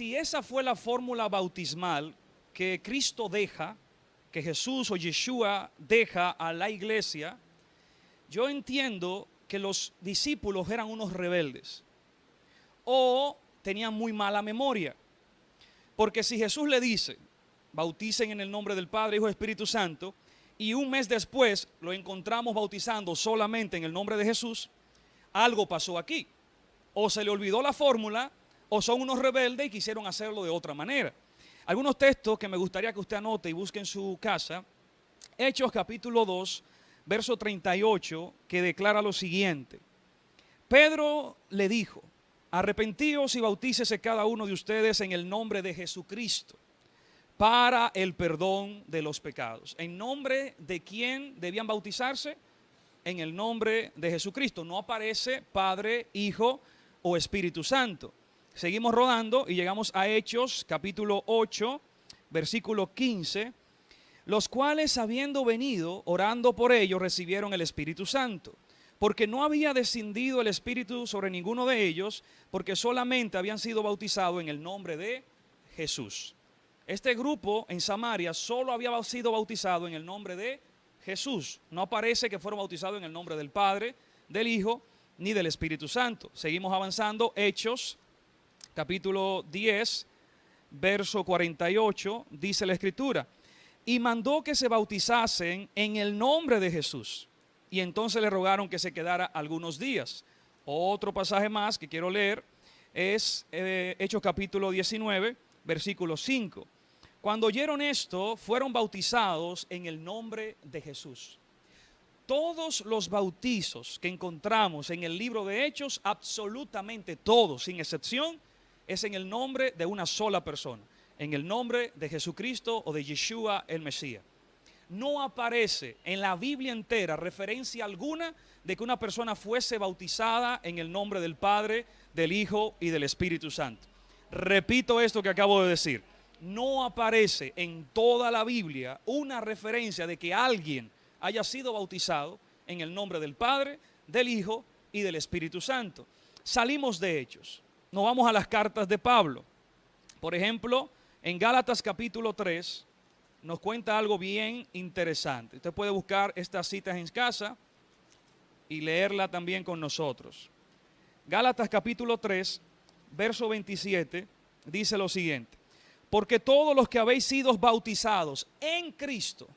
si esa fue la fórmula bautismal que Cristo deja, que Jesús o Yeshua deja a la iglesia, yo entiendo que los discípulos eran unos rebeldes o tenían muy mala memoria. Porque si Jesús le dice, bauticen en el nombre del Padre, Hijo y Espíritu Santo, y un mes después lo encontramos bautizando solamente en el nombre de Jesús, algo pasó aquí. O se le olvidó la fórmula, o son unos rebeldes y quisieron hacerlo de otra manera. Algunos textos que me gustaría que usted anote y busque en su casa. Hechos capítulo 2, verso 38, que declara lo siguiente. Pedro le dijo, arrepentíos y bautícese cada uno de ustedes en el nombre de Jesucristo para el perdón de los pecados. ¿En nombre de quién debían bautizarse? En el nombre de Jesucristo. No aparece Padre, Hijo o Espíritu Santo. Seguimos rodando y llegamos a Hechos capítulo 8, versículo 15. Los cuales, habiendo venido, orando por ellos, recibieron el Espíritu Santo. Porque no había descendido el Espíritu sobre ninguno de ellos, porque solamente habían sido bautizados en el nombre de Jesús. Este grupo en Samaria solo había sido bautizado en el nombre de Jesús. No aparece que fueron bautizados en el nombre del Padre, del Hijo, ni del Espíritu Santo. Seguimos avanzando. Hechos, capítulo 10, verso 48, dice la Escritura. Y mandó que se bautizasen en el nombre de Jesús. Y entonces le rogaron que se quedara algunos días. Otro pasaje más que quiero leer es Hechos capítulo 19, versículo 5. Cuando oyeron esto, fueron bautizados en el nombre de Jesús. Todos los bautizos que encontramos en el libro de Hechos, absolutamente todos, sin excepción, es en el nombre de una sola persona, en el nombre de Jesucristo o de Yeshua el Mesías. No aparece en la Biblia entera referencia alguna de que una persona fuese bautizada en el nombre del Padre, del Hijo y del Espíritu Santo. Repito esto que acabo de decir. No aparece en toda la Biblia una referencia de que alguien haya sido bautizado en el nombre del Padre, del Hijo y del Espíritu Santo. Salimos de Hechos. Nos vamos a las cartas de Pablo. Por ejemplo, en Gálatas capítulo 3 nos cuenta algo bien interesante. Usted puede buscar estas citas en casa y leerla también con nosotros. Gálatas capítulo 3, verso 27, dice lo siguiente. Porque todos los que habéis sido bautizados en Cristo,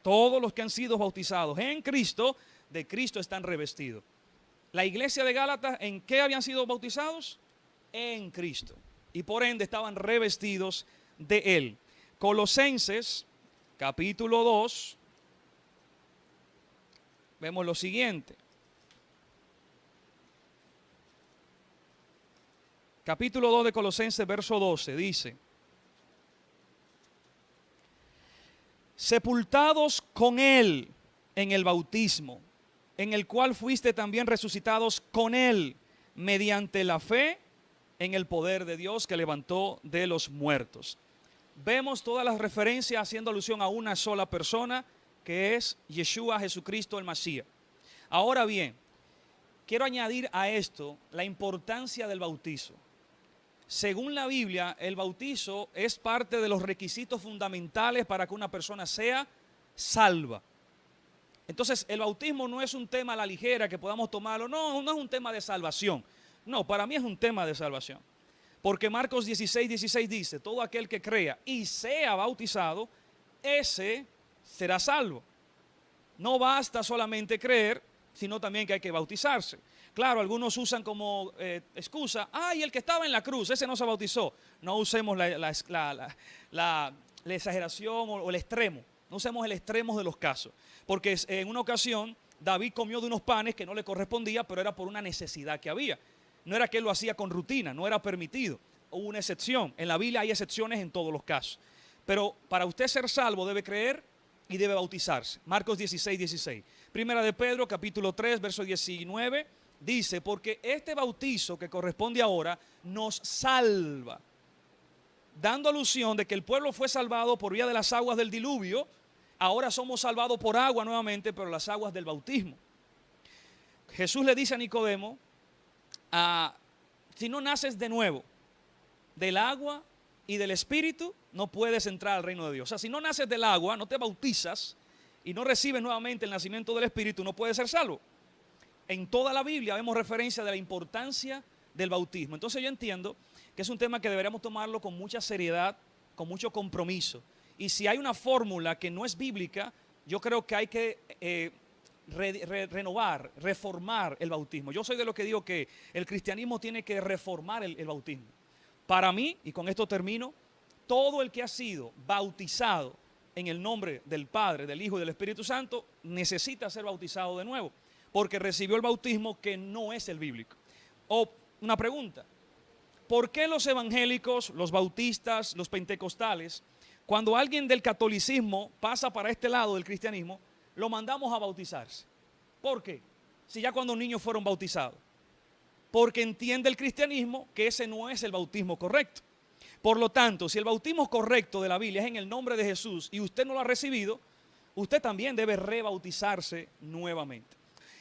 todos los que han sido bautizados en Cristo, de Cristo están revestidos. La iglesia de Gálatas, ¿en qué habían sido bautizados? En Cristo. Y por ende estaban revestidos de Él. Colosenses, capítulo 2, vemos lo siguiente. Capítulo 2 de Colosenses, verso 12, dice: sepultados con Él en el bautismo, en el cual fuiste también resucitados con Él, mediante la fe en el poder de Dios que levantó de los muertos. Vemos todas las referencias haciendo alusión a una sola persona, que es Yeshua Jesucristo el Mesías. Ahora bien, quiero añadir a esto la importancia del bautizo. Según la Biblia, el bautizo es parte de los requisitos fundamentales para que una persona sea salva. Entonces, el bautismo no es un tema a la ligera que podamos tomarlo. No, no es un tema de salvación. No, para mí es un tema de salvación. Porque Marcos 16, 16 dice, todo aquel que crea y sea bautizado, ese será salvo. No basta solamente creer, sino también que hay que bautizarse. Claro, algunos usan como excusa, y el que estaba en la cruz, ese no se bautizó. No usemos la exageración o el extremo. No usemos el extremo de los casos. Porque en una ocasión David comió de unos panes que no le correspondía, pero era por una necesidad que había. No era que él lo hacía con rutina, no era permitido. Hubo una excepción. En la Biblia hay excepciones en todos los casos. Pero para usted ser salvo debe creer y debe bautizarse. Marcos 16, 16. Primera de Pedro, capítulo 3, verso 19, dice, porque este bautizo que corresponde ahora nos salva. Dando alusión de que el pueblo fue salvado por vía de las aguas del diluvio, ahora somos salvados por agua nuevamente, pero las aguas del bautismo. Jesús le dice a Nicodemo, si no naces de nuevo, del agua y del Espíritu, no puedes entrar al reino de Dios. O sea, si no naces del agua, no te bautizas y no recibes nuevamente el nacimiento del Espíritu, no puedes ser salvo. En toda la Biblia vemos referencia de la importancia del bautismo. Entonces yo entiendo que es un tema que deberíamos tomarlo con mucha seriedad, con mucho compromiso. Y si hay una fórmula que no es bíblica, yo creo que hay que renovar, reformar el bautismo. Yo soy de los que digo que el cristianismo tiene que reformar el bautismo. Para mí, y con esto termino, todo el que ha sido bautizado en el nombre del Padre, del Hijo y del Espíritu Santo necesita ser bautizado de nuevo, porque recibió el bautismo que no es el bíblico. O una pregunta: ¿por qué los evangélicos, los bautistas, los pentecostales, cuando alguien del catolicismo pasa para este lado del cristianismo, lo mandamos a bautizarse? ¿Por qué? Si ya cuando niños fueron bautizados. Porque entiende el cristianismo que ese no es el bautismo correcto. Por lo tanto, si el bautismo correcto de la Biblia es en el nombre de Jesús y usted no lo ha recibido, usted también debe rebautizarse nuevamente.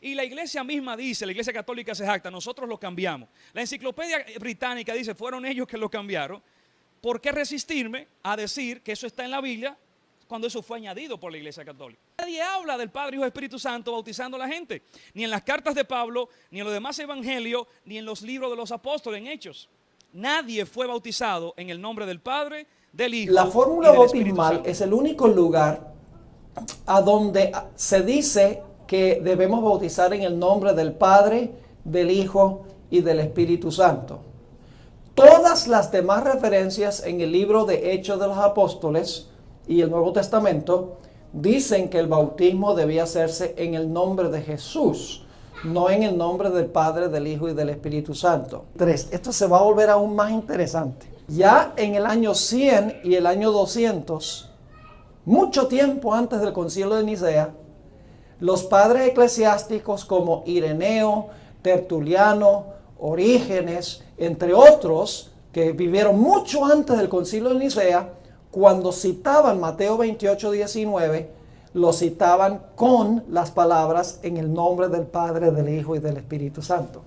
Y la iglesia misma dice, la iglesia católica se jacta, nosotros lo cambiamos. La enciclopedia británica dice, fueron ellos que lo cambiaron. ¿Por qué resistirme a decir que eso está en la Biblia cuando eso fue añadido por la iglesia católica? Nadie habla del Padre, Hijo y Espíritu Santo bautizando a la gente, ni en las cartas de Pablo, ni en los demás evangelios, ni en los libros de los apóstoles, en Hechos. Nadie fue bautizado en el nombre del Padre, del Hijo y del Espíritu Santo. La fórmula bautismal es el único lugar a donde se dice que debemos bautizar en el nombre del Padre, del Hijo y del Espíritu Santo. Todas las demás referencias en el libro de Hechos de los Apóstoles y el Nuevo Testamento dicen que el bautismo debía hacerse en el nombre de Jesús, no en el nombre del Padre, del Hijo y del Espíritu Santo. 3. Esto se va a volver aún más interesante. Ya en el año 100 y el año 200, mucho tiempo antes del Concilio de Nicea, los padres eclesiásticos como Ireneo, Tertuliano, Orígenes, entre otros, que vivieron mucho antes del Concilio de Nicea, cuando citaban Mateo 28, 19, lo citaban con las palabras en el nombre del Padre, del Hijo y del Espíritu Santo.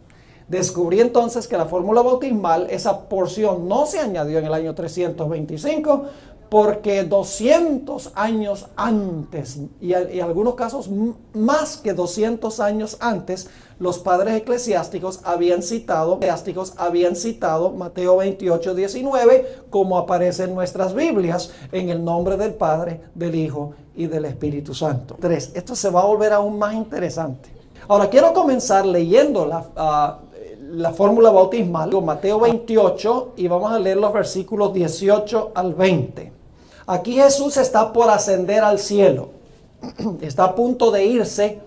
Descubrí entonces que la fórmula bautismal, esa porción no se añadió en el año 325, porque 200 años antes, y en algunos casos más que 200 años antes, los padres eclesiásticos habían citado Mateo 28, 19, como aparece en nuestras Biblias, en el nombre del Padre, del Hijo y del Espíritu Santo. 3. Esto se va a volver aún más interesante. Ahora quiero comenzar leyendo la fórmula bautismal, Mateo 28, y vamos a leer los versículos 18 al 20. Aquí Jesús está por ascender al cielo. Está a punto de irse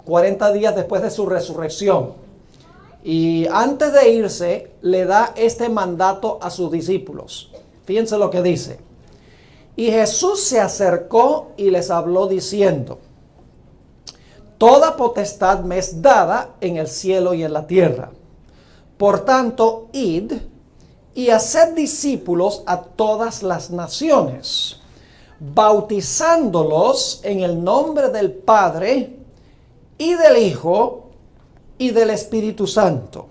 40 días después de su resurrección. Y antes de irse, le da este mandato a sus discípulos. Fíjense lo que dice. Y Jesús se acercó y les habló diciendo: toda potestad me es dada en el cielo y en la tierra. Por tanto, id y haced discípulos a todas las naciones, bautizándolos en el nombre del Padre y del Hijo y del Espíritu Santo,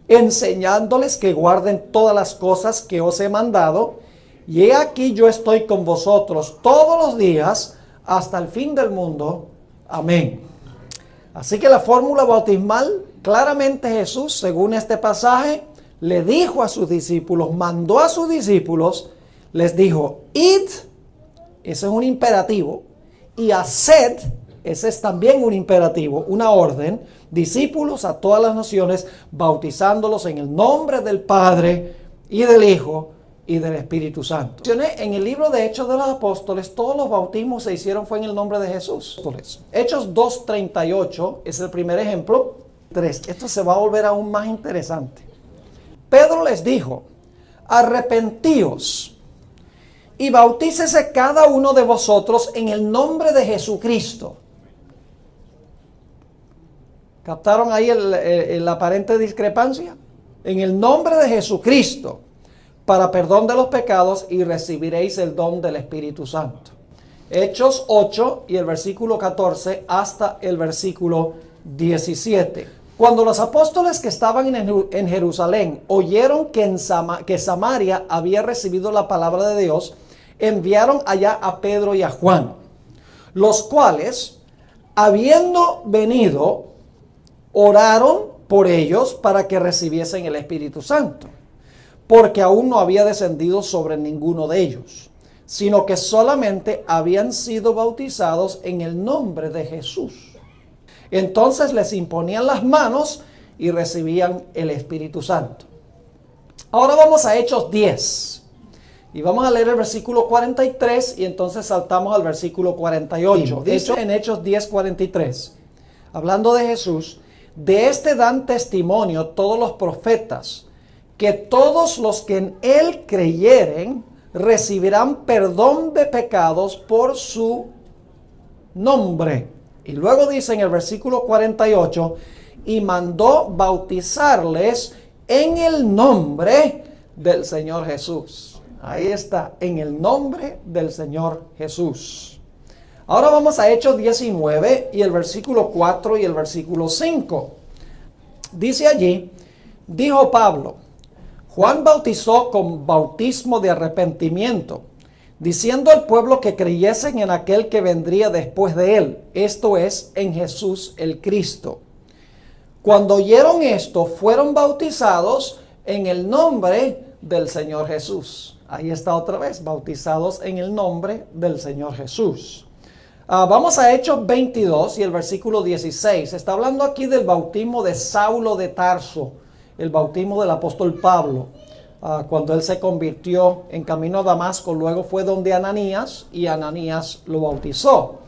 enseñándoles que guarden todas las cosas que os he mandado, y he aquí yo estoy con vosotros todos los días hasta el fin del mundo. Amén. Así que la fórmula bautismal, claramente Jesús, según este pasaje, le dijo a sus discípulos, mandó a sus discípulos, les dijo, id, ese es un imperativo, y haced, ese es también un imperativo, una orden, discípulos a todas las naciones, bautizándolos en el nombre del Padre y del Hijo y del Espíritu Santo. En el libro de Hechos de los Apóstoles, todos los bautismos se hicieron fue en el nombre de Jesús. Hechos 2:38 es el primer ejemplo. 3. Esto se va a volver aún más interesante. Pedro les dijo, arrepentíos y bautícese cada uno de vosotros en el nombre de Jesucristo. ¿Captaron ahí la aparente discrepancia? En el nombre de Jesucristo, para perdón de los pecados, y recibiréis el don del Espíritu Santo. Hechos 8 y el versículo 14 hasta el versículo 17. Cuando los apóstoles que estaban en Jerusalén oyeron que Samaria había recibido la palabra de Dios, enviaron allá a Pedro y a Juan, los cuales, habiendo venido, oraron por ellos para que recibiesen el Espíritu Santo, porque aún no había descendido sobre ninguno de ellos, sino que solamente habían sido bautizados en el nombre de Jesús. Entonces les imponían las manos y recibían el Espíritu Santo. Ahora vamos a Hechos 10. Y vamos a leer el versículo 43 y entonces saltamos al versículo 48. Dice en Hechos 10, 43, hablando de Jesús: de este dan testimonio todos los profetas, que todos los que en él creyeren recibirán perdón de pecados por su nombre. Y luego dice en el versículo 48, y mandó bautizarles en el nombre del Señor Jesús. Ahí está, en el nombre del Señor Jesús. Ahora vamos a Hechos 19 y el versículo 4 y el versículo 5. Dice allí: dijo Pablo, Juan bautizó con bautismo de arrepentimiento, diciendo al pueblo que creyesen en aquel que vendría después de él, esto es, en Jesús el Cristo. Cuando oyeron esto, fueron bautizados en el nombre del Señor Jesús. Ahí está otra vez, bautizados en el nombre del Señor Jesús. Vamos a Hechos 22 y el versículo 16. Está hablando aquí del bautismo de Saulo de Tarso, el bautismo del apóstol Pablo. Cuando él se convirtió en camino a Damasco, luego fue donde Ananías y Ananías lo bautizó.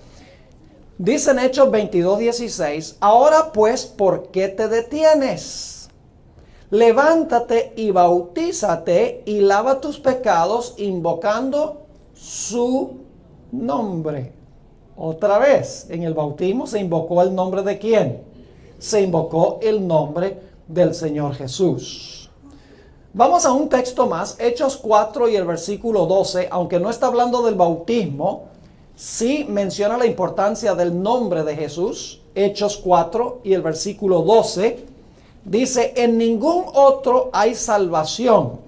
Dice en Hechos 22, 16, ahora pues, ¿por qué te detienes? Levántate y bautízate y lava tus pecados invocando su nombre. Otra vez, en el bautismo se invocó el nombre de ¿quién? Se invocó el nombre del Señor Jesús. Vamos a un texto más, Hechos 4 y el versículo 12, aunque no está hablando del bautismo, sí menciona la importancia del nombre de Jesús. Hechos 4 y el versículo 12 dice: en ningún otro hay salvación,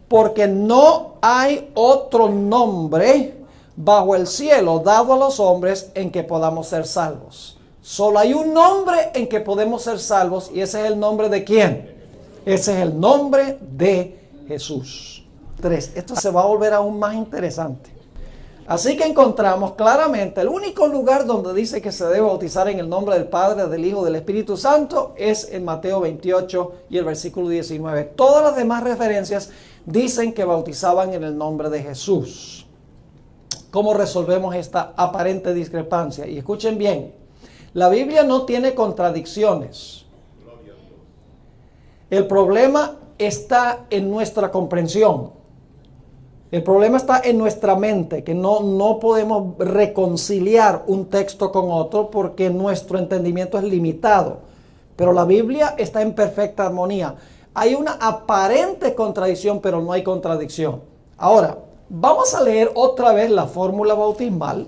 porque no hay otro nombre bajo el cielo dado a los hombres en que podamos ser salvos. Solo hay un nombre en que podemos ser salvos, y ese es el nombre de ¿quién? Ese es el nombre de Jesús. 3. Esto se va a volver aún más interesante. Así que encontramos claramente el único lugar donde dice que se debe bautizar en el nombre del Padre, del Hijo y del Espíritu Santo es en Mateo 28 y el versículo 19. Todas las demás referencias dicen que bautizaban en el nombre de Jesús. ¿Cómo resolvemos esta aparente discrepancia? Y escuchen bien, la Biblia no tiene contradicciones. El problema está en nuestra comprensión. El problema está en nuestra mente, que no podemos reconciliar un texto con otro porque nuestro entendimiento es limitado. Pero la Biblia está en perfecta armonía. Hay una aparente contradicción, pero no hay contradicción. Ahora, vamos a leer otra vez la fórmula bautismal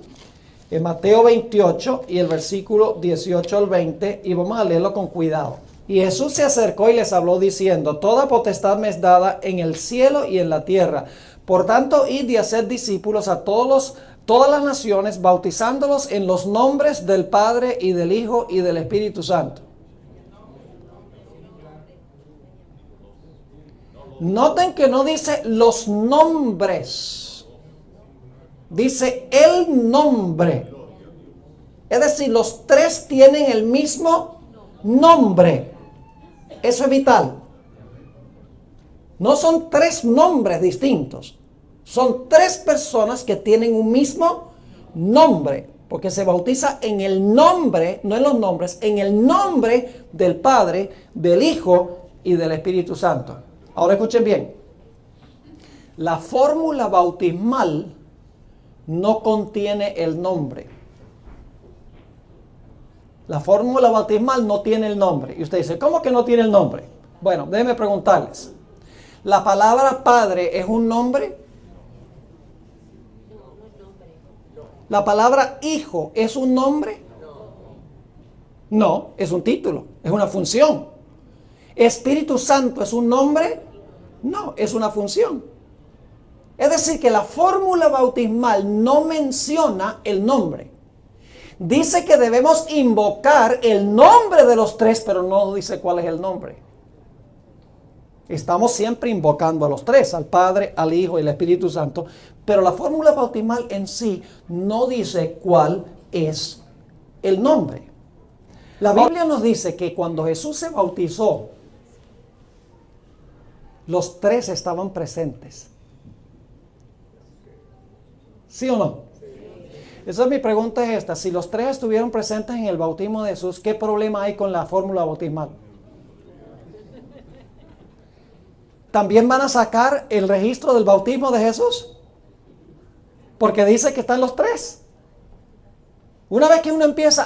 en Mateo 28 y el versículo 18 al 20, y vamos a leerlo con cuidado. Y Jesús se acercó y les habló diciendo: toda potestad me es dada en el cielo y en la tierra. Por tanto, id y haced discípulos a todas las naciones, bautizándolos en los nombres del Padre y del Hijo y del Espíritu Santo. Noten que no dice los nombres, dice el nombre. Es decir, los tres tienen el mismo nombre. Eso es vital. No son tres nombres distintos. Son tres personas que tienen un mismo nombre. Porque se bautiza en el nombre, no en los nombres, en el nombre del Padre, del Hijo y del Espíritu Santo. Ahora escuchen bien. La fórmula bautismal no contiene el nombre. La fórmula bautismal no tiene el nombre. Y usted dice, ¿cómo que no tiene el nombre? Bueno, déjenme preguntarles. ¿La palabra Padre es un nombre? ¿La palabra Hijo es un nombre? No, es un título, es una función. ¿Espíritu Santo es un nombre? No, es una función. Es decir, que la fórmula bautismal no menciona el nombre. Dice que debemos invocar el nombre de los tres, pero no dice cuál es el nombre. Estamos siempre invocando a los tres, al Padre, al Hijo y al Espíritu Santo, pero la fórmula bautismal en sí no dice cuál es el nombre. La Biblia nos dice que cuando Jesús se bautizó, los tres estaban presentes. ¿Sí o no? Esa es mi pregunta, es esta. Si los tres estuvieron presentes en el bautismo de Jesús, ¿qué problema hay con la fórmula bautismal? ¿También van a sacar el registro del bautismo de Jesús? Porque dice que están los tres. Una vez que uno empieza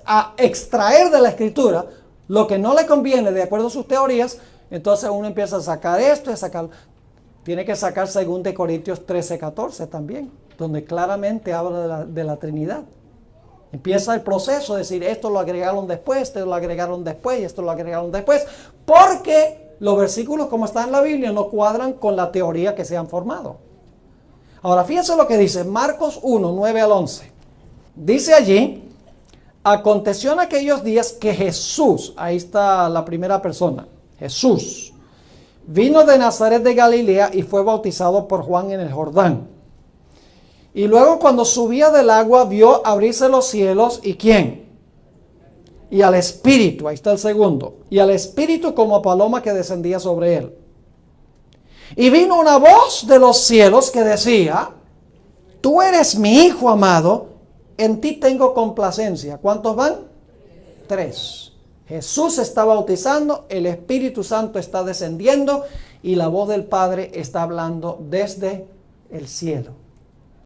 a extraer de la Escritura lo que no le conviene de acuerdo a sus teorías, entonces uno empieza a sacar esto y a sacar. Tiene que sacar 2 Corintios 13:14 también, donde claramente habla de la Trinidad. Empieza el proceso de decir, esto lo agregaron después, esto lo agregaron después y esto lo agregaron después, porque los versículos como están en la Biblia no cuadran con la teoría que se han formado. Ahora fíjense lo que dice Marcos 1, 9 al 11. Dice allí, aconteció en aquellos días que Jesús, ahí está la primera persona, Jesús, vino de Nazaret de Galilea y fue bautizado por Juan en el Jordán. Y luego cuando subía del agua vio abrirse los cielos, ¿y quién? Y al Espíritu, ahí está el segundo, y al Espíritu como paloma que descendía sobre él. Y vino una voz de los cielos que decía, tú eres mi Hijo amado, en ti tengo complacencia. ¿Cuántos van? 3. Jesús está bautizando, el Espíritu Santo está descendiendo y la voz del Padre está hablando desde el cielo.